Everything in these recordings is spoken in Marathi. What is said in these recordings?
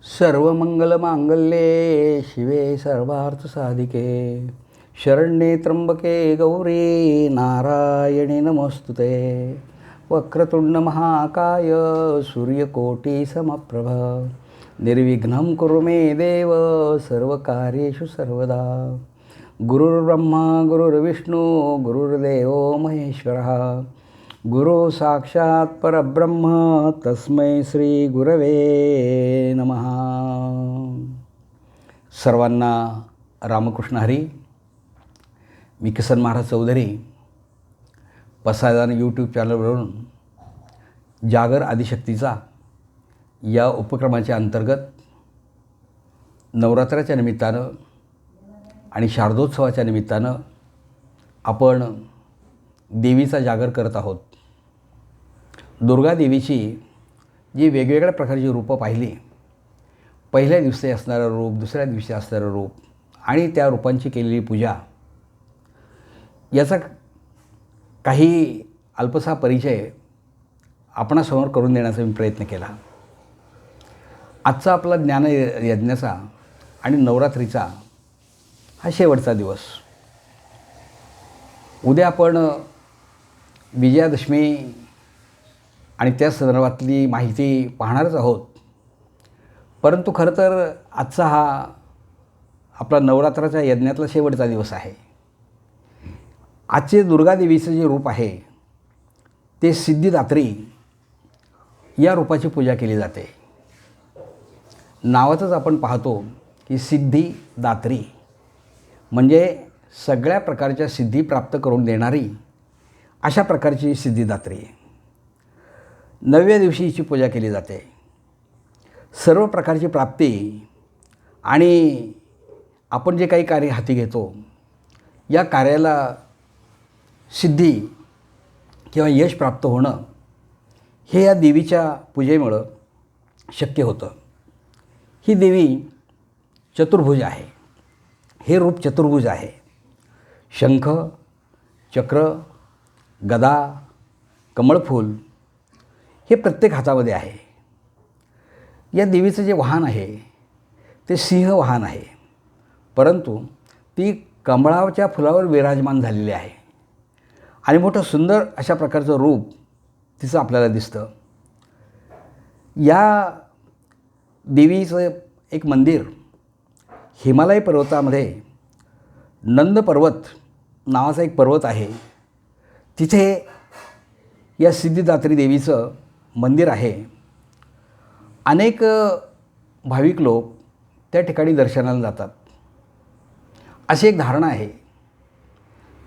सर्वमंगलमांगल्ये शिवे सर्वार्थसाधिके शरण्ये त्र्यंबके गौरी नारायणी नमोस्तुते वक्रतुंड महाकाय सूर्यकोटिसमप्रभ निर्विघ्नं कुरु मे देव सर्वकार्येषु सर्वदा गुरुर्ब्रह्मा गुरुर्विष्णू गुरुर्देवो महेश्वरः गुरु साक्षात् परब्रह्म तस्मै श्री गुरवे नमः. सर्वांना रामकृष्ण हरी. मी किसन महाराज चौधरी पसायदान यूट्यूब चॅनलवरून जागर आदिशक्तीचा या उपक्रमाच्या अंतर्गत नवरात्राच्या निमित्तानं आणि शारदोत्सवाच्या निमित्तानं आपण देवीचा जागर करत आहोत. दुर्गा देवीची जी वेगवेगळ्या प्रकारची रूपं पाहिली, पहिल्या दिवशी असणारं रूप, दुसऱ्या दिवशी असणारं रूप आणि त्या रूपांची केलेली पूजा, याचा काही अल्पसा परिचय आपणासमोर करून देण्याचा मी प्रयत्न केला. आजचा आपला ज्ञानयज्ञाचा आणि नवरात्रीचा हा शेवटचा दिवस. उद्या आपण विजयादशमी आणि त्या संदर्भातली माहिती पाहणारच आहोत. परंतु खरं तर आजचा हा आपला नवरात्राच्या यज्ञातला शेवटचा दिवस आहे. आजचे दुर्गादेवीचं जे रूप आहे ते सिद्धिदात्री या रूपाची पूजा केली जाते. नावातच आपण पाहतो की सिद्धिदात्री म्हणजे सगळ्या प्रकारच्या सिद्धी प्राप्त करून देणारी अशा प्रकारची सिद्धिदात्री. 9व्या दिवशी हिची पूजा केली जाते. सर्व प्रकारची प्राप्ती आणि आपण जे काही कार्य हाती घेतो या कार्याला सिद्धी किंवा यश प्राप्त होणं हे या देवीच्या पूजेमुळं शक्य होतं. ही देवी चतुर्भुज आहे. हे रूप चतुर्भुज आहे. शंख, चक्र, गदा, कमळफूल हे प्रत्येक हातामध्ये आहे. या देवीचं जे वाहन आहे ते सिंह वाहन आहे, परंतु ती कमळाच्या फुलावर विराजमान झालेली आहे आणि मोठं सुंदर अशा प्रकारचं रूप तिचं आपल्याला दिसतं. या देवीचं एक मंदिर हिमालय पर्वतामध्ये नंद पर्वत नावाचा एक पर्वत आहे. तिथे या सिद्धिदात्री देवीचं मंदिर आहे. अनेक भाविक लोक त्या ठिकाणी दर्शनाला जातात. अशी एक धारणा आहे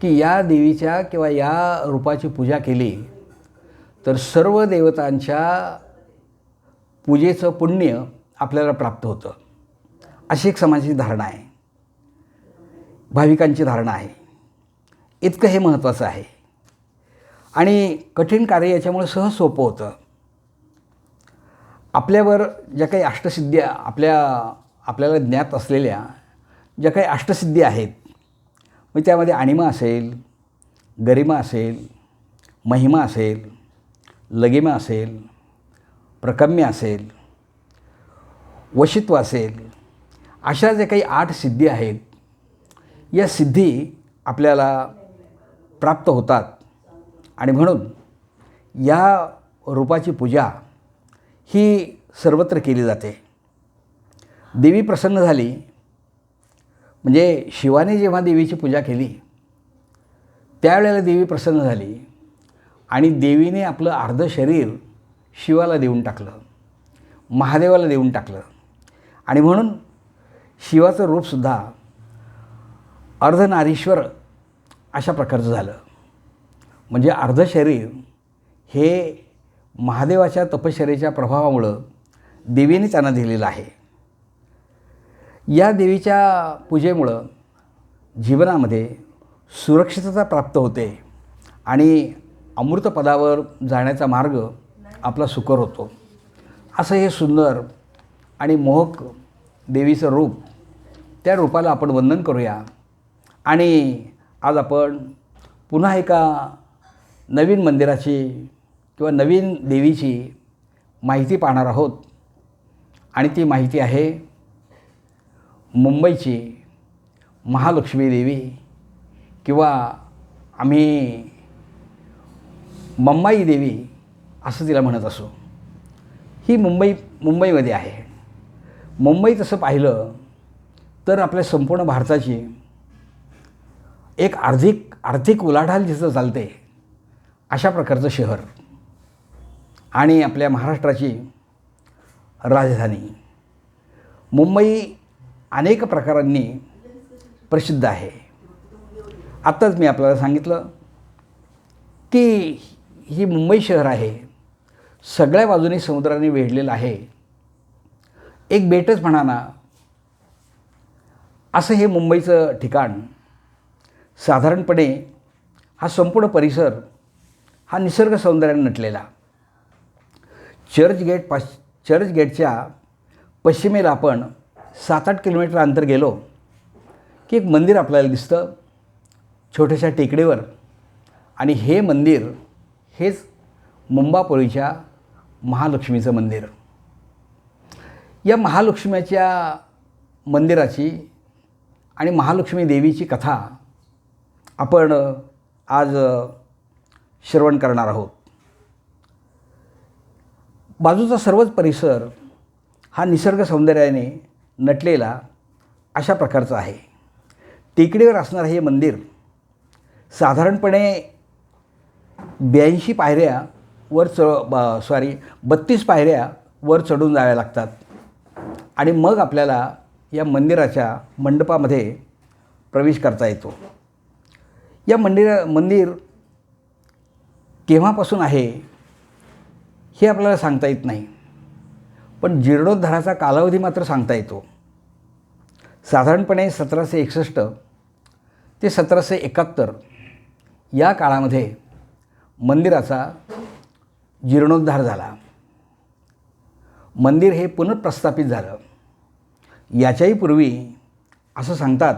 की या देवीच्या किंवा या रूपाची पूजा केली तर सर्व देवतांच्या पूजेचं पुण्य आपल्याला प्राप्त होतं, अशी एक समाजाची धारणा आहे, भाविकांची धारणा आहे. इतकं हे महत्त्वाचं आहे आणि कठीण कार्य याच्यामुळे सहज सोपं होतं. आपल्यावर ज्या काही अष्टसिद्धी आपल्याला ज्ञात असलेल्या ज्या काही अष्टसिद्धी आहेत, मग त्यामध्ये अणिमा असेल, गरिमा असेल, महिमा असेल, लगिमा असेल, प्रकम्य असेल, वशित्व असेल, अशा जे काही 8 सिद्धी आहेत, या सिद्धी आपल्याला प्राप्त होतात आणि म्हणून या रूपाची पूजा ही सर्वत्र केली जाते. देवी प्रसन्न झाली म्हणजे शिवाने जेव्हा देवीची पूजा केली त्यावेळेला देवी प्रसन्न झाली आणि देवीने आपलं अर्धं शरीर शिवाला देऊन टाकलं, महादेवाला देऊन टाकलं आणि म्हणून शिवाचं रूपसुद्धा अर्धनारीश्वर अशा प्रकारचं झालं. म्हणजे अर्ध शरीर हे महादेवाच्या तपश्चर्येच्या प्रभावामुळं देवीने त्यांना दिलेलं आहे. या देवीच्या पूजेमुळं जीवनामध्ये सुरक्षितता प्राप्त होते आणि अमृतपदावर जाण्याचा मार्ग आपला सुकर होतो. असं हे सुंदर आणि मोहक देवीचं रूप, त्या रूपाला आपण वंदन करूया. आणि आज आपण पुन्हा एका नवीन मंदिराची किंवा नवीन देवीची माहिती पाहणार आहोत. आणि ती माहिती आहे मुंबईची महालक्ष्मी देवी किंवा आम्ही मम्माई देवी असं तिला म्हणत असो. ही मुंबईमध्ये आहे. मुंबई तसं पाहिलं तर आपल्या संपूर्ण भारताची एक आर्थिक उलाढाल जिथं चालते अशा प्रकारचं शहर आणि आपल्या महाराष्ट्राची राजधानी. मुंबई अनेक प्रकारांनी प्रसिद्ध आहे. आत्ताच मी आपल्याला सांगितलं की ही मुंबई शहर आहे, सगळ्या बाजूनी समुद्राने वेढलेलं आहे. एक बेटच म्हणा ना, असं हे मुंबईचं ठिकाण. साधारणपणे हा संपूर्ण परिसर हा निसर्ग सौंदर्याने नटलेला. चर्चगेटच्या पश्चिमेला आपण 7-8 किलोमीटर अंतर गेलो की एक मंदिर आपल्याला दिसतं छोट्याशा टेकडीवर. आणि हे मंदिर हेच मुंबापुरीच्या महालक्ष्मीचं मंदिर. या महालक्ष्मीच्या मंदिराची आणि महालक्ष्मी देवीची कथा आपण आज श्रवण करणार आहोत. बाजूचा सर्वच परिसर हा निसर्ग सौंदर्याने नटलेला अशा प्रकारचं आहे. टेकडीवर असणारं हे मंदिर साधारणपणे 82 पायऱ्या 32 पायऱ्या वर चढून जाव्या लागतात आणि मग आपल्याला या मंदिराच्या मंडपामध्ये प्रवेश करता येतो. या मंदिर केव्हापासून आहे हे आपल्याला सांगता येत नाही, पण जीर्णोद्धाराचा कालावधी मात्र सांगता येतो. साधारणपणे 1761 ते 1771 या काळामध्ये मंदिराचा जीर्णोद्धार झाला. मंदिर हे पुनर्प्रस्थापित झालं. याच्याही पूर्वी असं सांगतात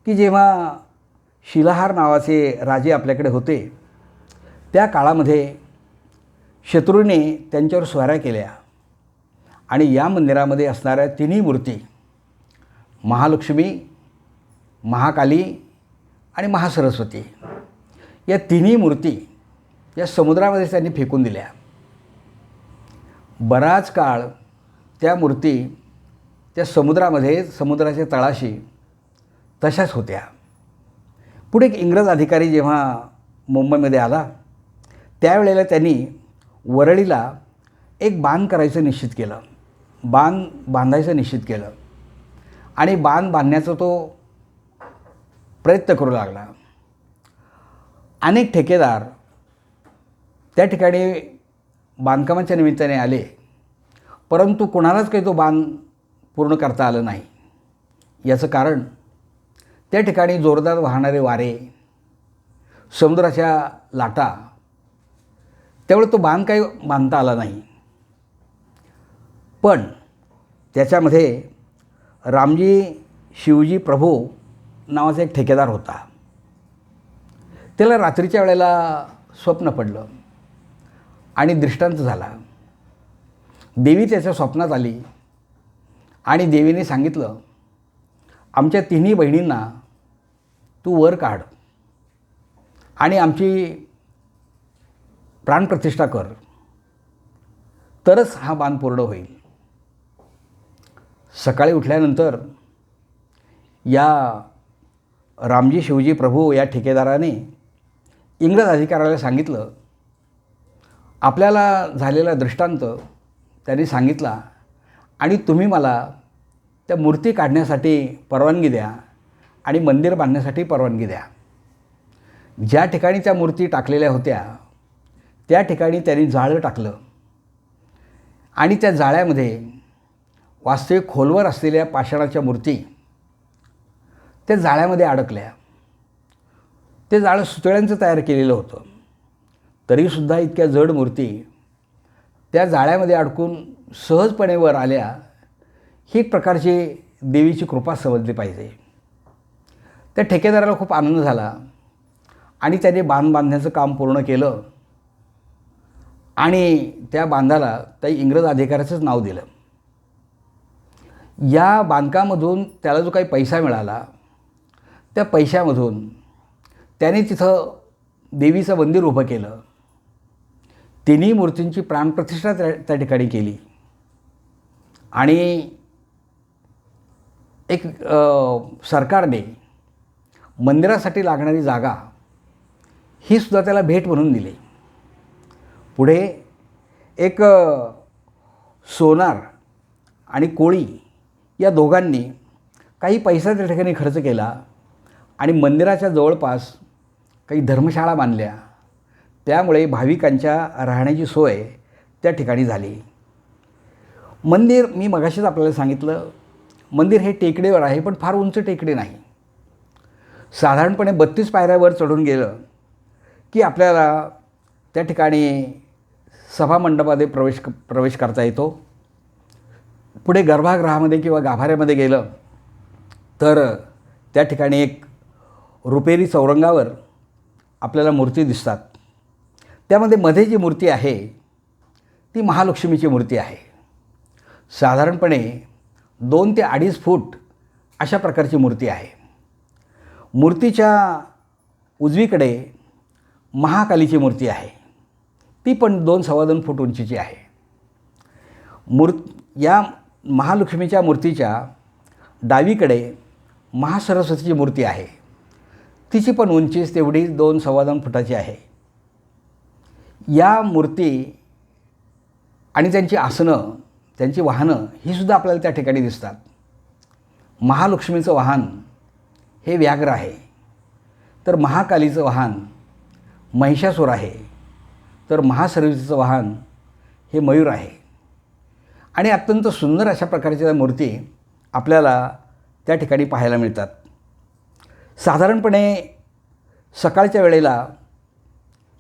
की जेव्हा शिलाहार नावाचे राजे आपल्याकडे होते त्या काळामध्ये शत्रूने त्यांच्यावर स्वाऱ्या केल्या आणि या मंदिरामध्ये असणाऱ्या तिन्ही मूर्ती महालक्ष्मी, महाकाली आणि महासरस्वती या तिन्ही मूर्ती या समुद्रामध्ये त्यांनी फेकून दिल्या. बराच काळ त्या मूर्ती त्या समुद्राच्या तळाशी तशाच होत्या. पुढे एक इंग्रज अधिकारी जेव्हा मुंबईमध्ये आला त्यावेळेला त्यांनी वरळीला एक बांध करायचं निश्चित केलं, बांधायचं निश्चित केलं आणि बांध बांधण्याचा तो प्रयत्न करू लागला. अनेक ठेकेदार त्या ठिकाणी बांधकामाच्या निमित्ताने आले, परंतु कोणालाच काही तो बांध पूर्ण करता आलं नाही. याचं कारण त्या ठिकाणी जोरदार वाहणारे वारे, समुद्राच्या लाटा, त्यामुळे तो बांध काही बांधता आला नाही. पण त्याच्यामध्ये रामजी शिवजी प्रभू नावाचा एक ठेकेदार होता. त्याला रात्रीच्या वेळेला स्वप्न पडलं आणि दृष्टांत झाला. देवी त्याच्या स्वप्नात आली आणि देवीने सांगितलं, आमच्या तिन्ही बहिणींना तू वर काढ आणि आमची प्राणप्रतिष्ठा कर, तरच हा बांध पूर्ण होईल. सकाळी उठल्यानंतर या रामजी शिवजी प्रभू या ठेकेदाराने इंग्रज अधिकाऱ्याला सांगितलं. आपल्याला झालेला दृष्टांत त्यांनी सांगितला आणि तुम्ही मला त्या मूर्ती काढण्यासाठी परवानगी द्या आणि मंदिर बांधण्यासाठी परवानगी द्या. ज्या ठिकाणी त्या मूर्ती टाकलेल्या होत्या त्या ठिकाणी त्यांनी जाळं टाकलं आणि त्या जाळ्यामध्ये वास्तविक खोलवर असलेल्या पाषाणाच्या मूर्ती त्या जाळ्यामध्ये अडकल्या. ते जाळं सुतळ्यांचं तयार केलेलं होतं, तरीसुद्धा इतक्या जड मूर्ती त्या जाळ्यामध्ये अडकून सहजपणे वर आल्या. ही एक प्रकारची देवीची कृपा समजली पाहिजे. त्या ठेकेदाराला खूप आनंद झाला आणि त्याने बांध बांधण्याचं काम पूर्ण केलं आणि त्या बांधाला त्या इंग्रज अधिकाऱ्याचंच नाव दिलं. या बांधकामामधून त्याला जो काही पैसा मिळाला, त्या पैशामधून त्याने तिथं देवीचं मंदिर उभं केलं. तिन्ही मूर्तींची प्राणप्रतिष्ठा त्या ठिकाणी केली आणि एक सरकारने मंदिरासाठी लागणारी जागा ही सुद्धा त्याला भेट म्हणून दिली. पुढे एक सोनार आणि कोळी या दोघांनी काही पैसा त्या ठिकाणी खर्च केला आणि मंदिराच्या जवळपास काही धर्मशाळा बांधल्या. त्यामुळे भाविकांच्या राहण्याची सोय त्या ठिकाणी झाली. मंदिर, मी मगाशीच आपल्याला सांगितलं, मंदिर हे टेकडीवर आहे, पण फार उंच टेकडी नाही. साधारणपणे 32 पायऱ्यावर चढून गेलं की आपल्याला त्या ठिकाणी सभामंडपामध्ये प्रवेश करता येतो. पुढे गर्भगृहामध्ये किंवा गाभाऱ्यामध्ये गेलं तर त्या ठिकाणी एक रुपेरी चौरंगावर आपल्याला मूर्ती दिसतात. त्यामध्ये मध्ये जी मूर्ती आहे ती महालक्ष्मीची मूर्ती आहे. साधारणपणे 2 ते 2.5 फूट अशा प्रकारची मूर्ती आहे. मूर्तीच्या उजवीकडे महाकालीची मूर्ती आहे. ती पण 2-2.25 फूट उंचीची आहे. या महालक्ष्मीच्या मूर्तीच्या डावीकडे महासरस्वतीची मूर्ती आहे. तिची पण उंचीच तेवढी 2-2.25 फुटाची आहे. या मूर्ती आणि त्यांची आसनं, त्यांची वाहनं ही सुद्धा आपल्याला त्या ठिकाणी दिसतात. महालक्ष्मीचं वाहन हे व्याघ्र आहे, तर महाकालीचं वाहन महिषासूर आहे, तर महासरस्वतीचं वाहन हे मयूर आहे. आणि अत्यंत सुंदर अशा प्रकारच्या मूर्ती आपल्याला त्या ठिकाणी पाहायला मिळतात. साधारणपणे सकाळच्या वेळेला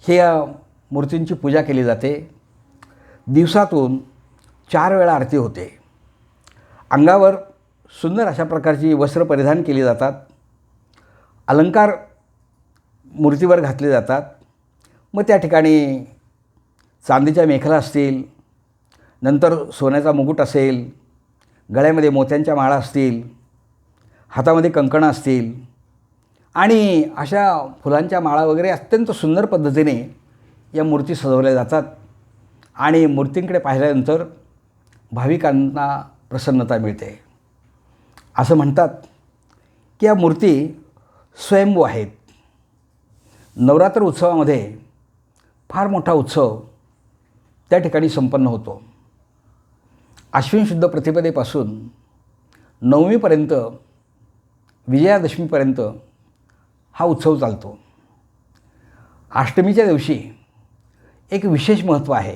ह्या मूर्तींची पूजा केली जाते. दिवसातून 4 वेळा आरती होते. अंगावर सुंदर अशा प्रकारची वस्त्र परिधान केली जातात. अलंकार मूर्तीवर घातले जातात. मग त्या ठिकाणी चांदीच्या मेखला असतील, नंतर सोन्याचा मुकुट असेल, गळ्यामध्ये मोत्यांच्या माळा असतील, हातामध्ये कंकणं असतील आणि अशा फुलांच्या माळा वगैरे अत्यंत सुंदर पद्धतीने या मूर्ती सजवल्या जातात. आणि मूर्तींकडे पाहिल्यानंतर भाविकांना प्रसन्नता मिळते. असं म्हणतात की या मूर्ती स्वयंभू आहेत. नवरात्र उत्सवामध्ये फार मोठा उत्सव त्या ठिकाणी संपन्न होतो. आश्विन शुद्ध प्रतिपदेपासून नवमीपर्यंत, विजयादशमीपर्यंत हा उत्सव चालतो. अष्टमीच्या दिवशी एक विशेष महत्त्व आहे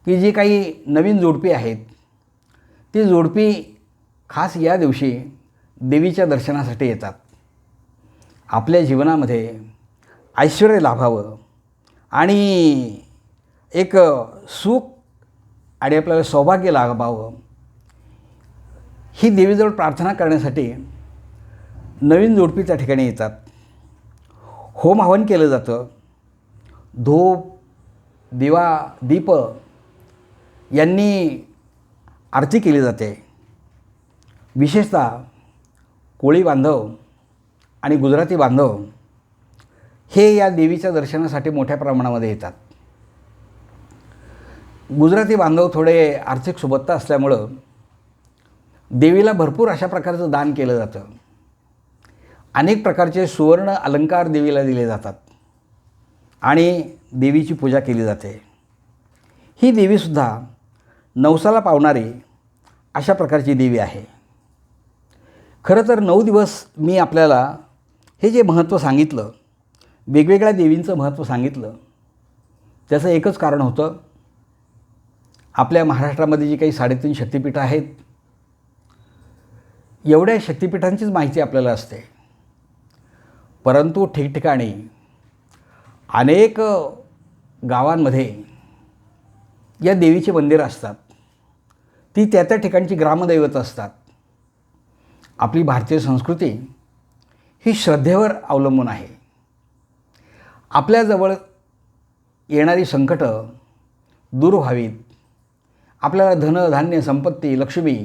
की जी काही नवीन जोडपी आहेत ती जोडपी खास या दिवशी देवीच्या दर्शनासाठी येतात. आपल्या जीवनामध्ये ऐश्वर्य लाभावं आणि एक सुख आणि आपल्याला सौभाग्य लाभावं ही देवीजवळ प्रार्थना करण्यासाठी नवीन जोडपी त्या ठिकाणी येतात. होम हवन केलं जातं. धूप, दिवा, दीप यांनी आरती केली जाते. विशेषतः कोळी बांधव आणि गुजराती बांधव हे या देवीच्या दर्शनासाठी मोठ्या प्रमाणामध्ये येतात. गुजराती बांधव थोडे आर्थिक सुबत्ता असल्यामुळं देवीला भरपूर अशा प्रकारचं दान केलं जातं. अनेक प्रकारचे सुवर्ण अलंकार देवीला दिले जातात आणि देवीची पूजा केली जाते. ही देवीसुद्धा नवसाला पावणारी अशा प्रकारची देवी आहे. खरं तर 9 दिवस मी आपल्याला हे जे महत्त्व सांगितलं, वेगवेगळ्या देवींचं महत्त्व सांगितलं, त्याचं एकच कारण होतं. आपल्या महाराष्ट्रामध्ये जी काही 3.5 शक्तिपीठं आहेत, एवढ्या शक्तिपीठांचीच माहिती आपल्याला असते. परंतु ठिकठिकाणी अनेक गावांमध्ये या देवीची मंदिरं असतात. ती त्या त्या ठिकाणची ग्रामदैवत असतात. आपली भारतीय संस्कृती ही श्रद्धेवर अवलंबून आहे. आपल्याजवळ येणारी संकटं दूर व्हावीत, आपल्याला धन, धान्य, संपत्ती, लक्ष्मी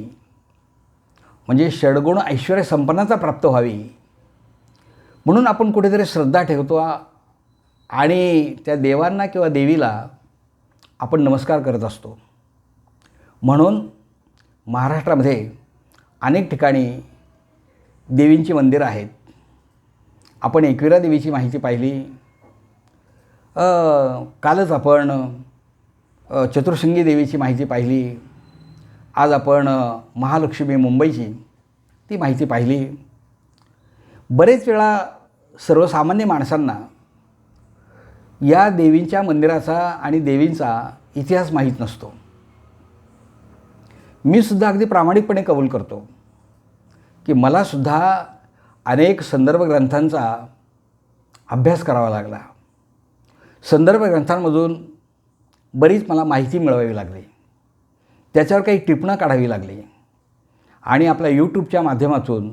म्हणजे षड्गुण ऐश्वर्य संपन्नता प्राप्त व्हावी म्हणून आपण कुठेतरी श्रद्धा ठेवतो आणि त्या देवांना किंवा देवीला आपण नमस्कार करत असतो. म्हणून महाराष्ट्रामध्ये अनेक ठिकाणी देवींची मंदिरं आहेत. आपण एकविरा देवीची माहिती पाहिली. कालच आपण चतुर्शृंगी देवीची माहिती पाहिली. आज आपण महालक्ष्मी मुंबईची ती माहिती पाहिली. बरेच वेळा सर्वसामान्य माणसांना या देवींच्या मंदिराचा आणि देवींचा इतिहास माहीत नसतो. मी सुद्धा अगदी प्रामाणिकपणे कबूल करतो की मलासुद्धा अनेक संदर्भ ग्रंथांचा अभ्यास करावा लागला. संदर्भ ग्रंथांमधून बरीच मला माहिती मिळवावी लागली. त्याच्यावर काही टिपणं काढावी लागली आणि आपल्या यूट्यूबच्या माध्यमातून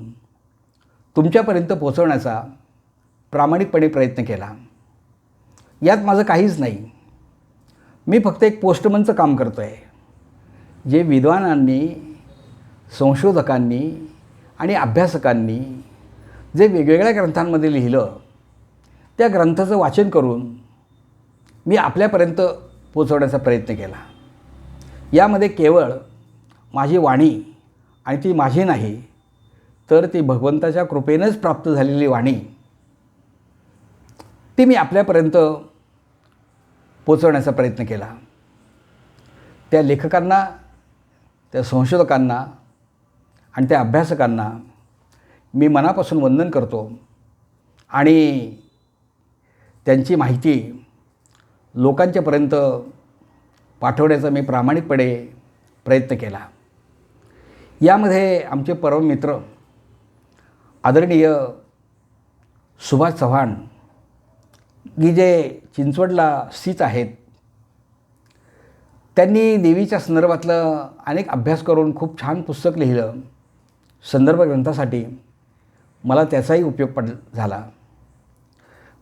तुमच्यापर्यंत पोहोचवण्याचा प्रामाणिकपणे प्रयत्न केला. यात माझं काहीच नाही. मी फक्त एक पोस्टमनचं काम करतो आहे. जे विद्वानांनी, संशोधकांनी आणि अभ्यासकांनी जे वेगवेगळ्या ग्रंथांमध्ये लिहिलं त्या ग्रंथाचं वाचन करून मी आपल्यापर्यंत पोचवण्याचा प्रयत्न केला. यामध्ये केवळ माझी वाणी, आणि ती माझी नाही तर ती भगवंताच्या कृपेनंच प्राप्त झालेली वाणी, ती मी आपल्यापर्यंत पोचवण्याचा प्रयत्न केला. त्या लेखकांना, त्या संशोधकांना आणि त्या अभ्यासकांना मी मनापासून वंदन करतो आणि त्यांची माहिती लोकांच्यापर्यंत पाठवण्याचा मी प्रामाणिकपणे प्रयत्न केला. यामध्ये आमचे परममित्र आदरणीय सुभाष चव्हाण की जे चिंचवडला स्थित आहेत, त्यांनी देवीच्या संदर्भातलं अनेक अभ्यास करून खूप छान पुस्तक लिहिलं. संदर्भ ग्रंथासाठी मला त्याचाही उपयोग झाला.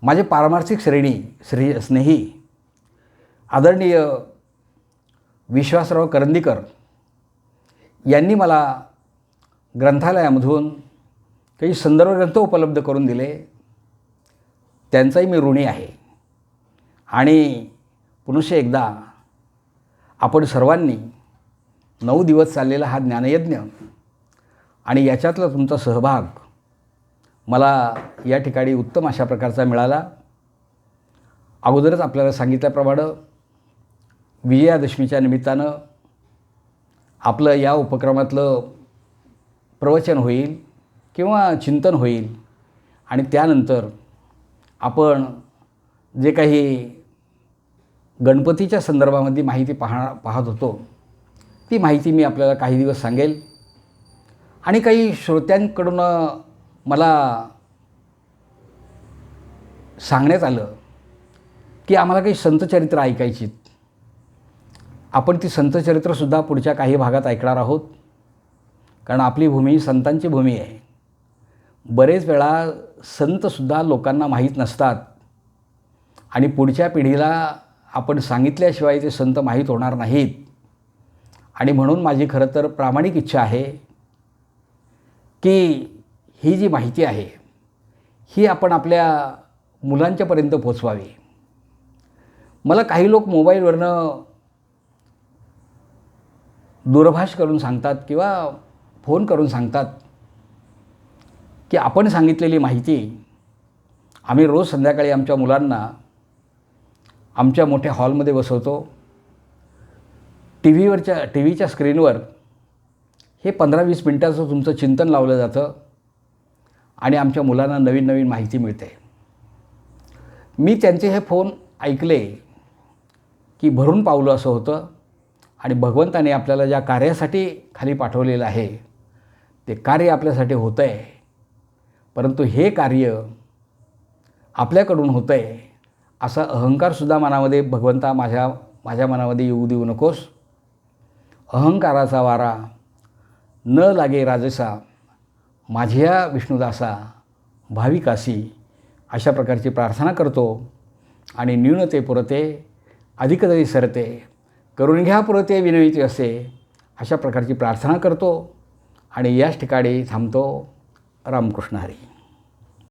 माझे पारमार्थिक स्नेही आदरणीय विश्वासराव करंदीकर यांनी मला ग्रंथालयामधून काही संदर्भ ग्रंथ उपलब्ध करून दिले. त्यांचाही मी ऋणी आहे. आणि पुनश्च एकदा आपण सर्वांनी 9 दिवस चाललेला हा ज्ञानयज्ञ आणि याच्यातला तुमचा सहभाग मला या ठिकाणी उत्तम अशा प्रकारचा मिळाला. अगोदरच आपल्याला सांगितल्याप्रमाणे विजयादशमीच्या निमित्तानं आपलं या उपक्रमातलं प्रवचन होईल किंवा चिंतन होईल आणि त्यानंतर आपण जे काही गणपतीच्या संदर्भामध्ये माहिती पाहत होतो ती माहिती मी आपल्याला काही दिवस सांगेल. आणि काही श्रोत्यांकडून मला सांगण्यात आलं की आम्हाला काही संतचरित्र ऐकायची. आपण ती संतचरित्रसुद्धा पुढच्या काही भागात ऐकणार आहोत, कारण आपली भूमी संतांची भूमी आहे. बरेच वेळा संतसुद्धा लोकांना माहीत नसतात आणि पुढच्या पिढीला आपण सांगितल्याशिवाय ते संत माहीत होणार नाहीत. आणि म्हणून माझी खरं तर प्रामाणिक इच्छा आहे की ही जी माहिती आहे ही आपण आपल्या मुलांच्यापर्यंत पोचवावी. मला काही लोक मोबाईलवरनं दूरभाष करून सांगतात किंवा फोन करून सांगतात की आपण सांगितलेली माहिती आम्ही रोज संध्याकाळी आमच्या मुलांना आमच्या मोठ्या हॉलमध्ये बसवतो. टीव्हीच्या स्क्रीनवर हे 15-20 मिनटाचं तुमचं चिंतन लावलं जातं आणि आमच्या मुलांना नवीन नवीन माहिती मिळते. मी त्यांचे हे फोन ऐकले की भरून पावलं असं होतं. आणि भगवंताने आपल्याला ज्या कार्यासाठी खाली पाठवलेलं आहे ते कार्य आपल्यासाठी होतं आहे, परंतु हे कार्य आपल्याकडून होतं आहे असा अहंकारसुद्धा मनामध्ये भगवंता माझ्या मनामध्ये येऊ देऊ नकोस. अहंकाराचा वारा न लागे राजसा, माझ्या विष्णुदासा भाविकासी, अशा प्रकारची प्रार्थना करतो. आणि न्यूनते पुरते अधिकतरी सरते, करून घ्या पुरते विनविते असे, अशा प्रकारची प्रार्थना करतो. आणि याच ठिकाणी थांबतो. रामकृष्ण हरी.